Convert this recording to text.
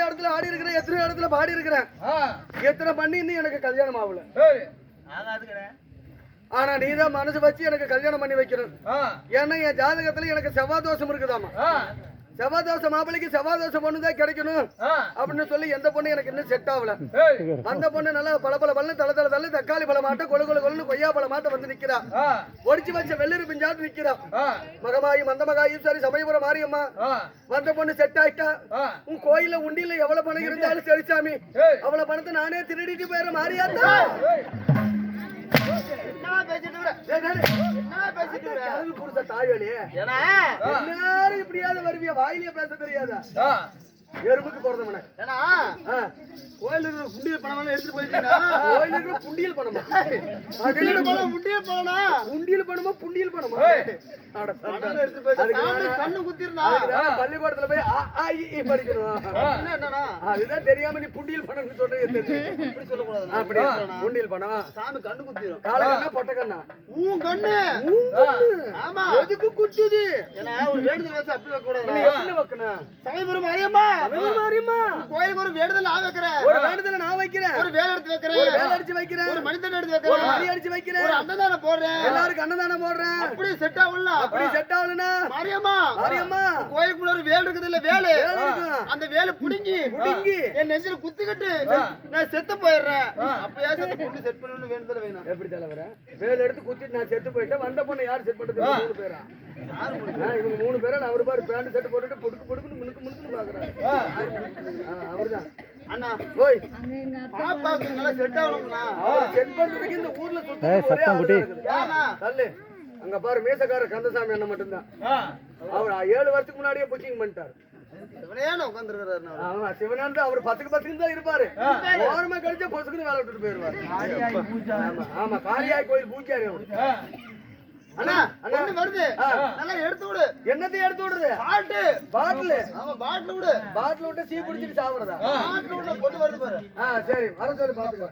எத்தனை இடத்துல ஆடி இருக்கிறேன், எத்தனை இடத்துல பாடி இருக்கிறேன், எத்தனை பண்ணி இன்னும் எனக்கு கல்யாணம் ஆகல. ஆனா நீதான் மனசு வச்சு எனக்கு கல்யாணம் பண்ணி வைக்கணும். ஏன்னா என் ஜாதகத்துல எனக்கு செவ்வாய் தோஷம் இருக்குதாமா. செவ்வாய் தோஷம் மாப்பிளைக்கு செவ்வாய் தோஷம் பொண்ணுதான் கிடைக்கணும் அப்படின்னு சொல்லி எந்த பொண்ணு எனக்கு இன்னும் செட் ஆகல. அந்த பொண்ணு நல்லா பல பல தலை தலை தலை தக்காளி பழ மாட்ட கொழு கொழு கொழுன்னு கொய்யா பழ மாட்ட வந்து நிக்கிறா. ஒடிச்சு வச்ச வெள்ளரி பிஞ்சாட்டு நிக்கிறா. மகமாயி மந்த மகாயி சரி சமயபுரம் மாரியம்மா வந்த பொண்ணு செட் ஆயிட்டா. உன் கோயில உண்டியில எவ்வளவு பணம் இருந்தாலும் சரி சாமி, அவ்வளவு பணத்தை நானே திருடிட்டு போயிட மாறியாத்தா. இப்படியாவது வருவியா? வாயிலே பேச தெரியாதா? எறும்புக்கு போறதுமன கோயிலுக்கு புண்டியல் பணம் எடுத்துட்டு போயிட்டீங்க. கோயிலுக்கு புண்டியல் பணமா? புண்டியல் பணமா? புண்டியல் பணமா? புண்டியல் பணமா? கண்ணு குத்திருந்தா பள்ளிக்கூடத்துல போய் படிக்கணும். அதுதான் தெரியாம நீ புண்டியல் பணம் சொல்றது. அப்படி புண்டியல் பணம் சாமி கண்ணு குத்திரும். காலக்கண்ணா பொட்ட கண்ணா? உன் கண்ணு. ஆமா, எதுக்கு குத்துது? ஏன்னா ஒரு வேண்டுதல் வச்சு அப்படி வைக்க கூடாது. எப்படி வைக்கணும்? சமயபுரம் மாரியம்மா, மாரியம்மா கோயிலுக்கு ஒரு வேண்டுதல் நான் வைக்கிறேன். ஒரு வேண்டுதல் நான் வைக்கிறேன். ஒரு வேலை எடுத்து வைக்கிறேன். ஒரு வேலை அடிச்சு வைக்கிறேன். ஒரு மனிதன் எடுத்து வைக்கிறேன். ஒரு மணி அடிச்சு வைக்கிறேன். ஒரு அன்னதானம் போடுறேன். எல்லாருக்கும் அன்னதானம் போடுறேன். அப்படி செட் ஆகல. அப்படி செட் ஆகலனா மாரியம்மா, மாரியம்மா கோயிலுக்குள்ள ஒரு வேலை இருக்குது. இல்ல வேலை அந்த வேலை புடிங்கி என் நெஞ்சில குத்திக்கிட்டு நான் செத்து போயிடுறேன். அப்பயே செத்து பொண்ணு செட் பண்ணனும் வேண்டுதல் வேணும். எப்படி தலைவர வேலை எடுத்து குத்திட்டு நான் செத்து போயிட்டேன். வந்த பொண்ணு யார் செட் பண்றது? மூணு பேரா? இவங்க மூணு பேரை நான் ஒரு பாரு பேண்ட் செட் போட்டுட்டு பொடுக்கு பொடுக்குன்னு முனுக்கு முனுக்குன்னு பாக்குறேன். அவர்தான் அண்ணா போய் பாப்பாக்கு நல்லா செட் ஆகணும்னா அவர் செட் பண்றதுக்கு இந்த ஊர்ல சுத்தி தள்ளு. அங்க பாரு மேசக்கார கந்தசாமி அண்ணன் மட்டும்தான். அவர் 7 வருஷத்துக்கு முன்னாடியே புக்கிங் பண்ணிட்டாரு. சிவனான் அவர் 10க்கு தான் இருப்பாரு. ஓரமா கழிச்சா பொசுக்குன்னு வேலை விட்டுட்டு போயிருவாரு. ஆமா, காளியாய் கோயில் பூஜாரி அவரு. அண்ணா அண்ணா வருது, நல்லா எடுத்து விடு. என்னத்தை எடுத்து விடுறது? பாட்டில். ஆமா, பாட்டில் விடு. பாட்டில் விட்டு சீ குடிச்சிட்டு சாப்பிடுறதா? பாட்டில் விட்டு பொண்ணு வருது பாரு. சரி, வர சொல்லி பாத்துக்கோ.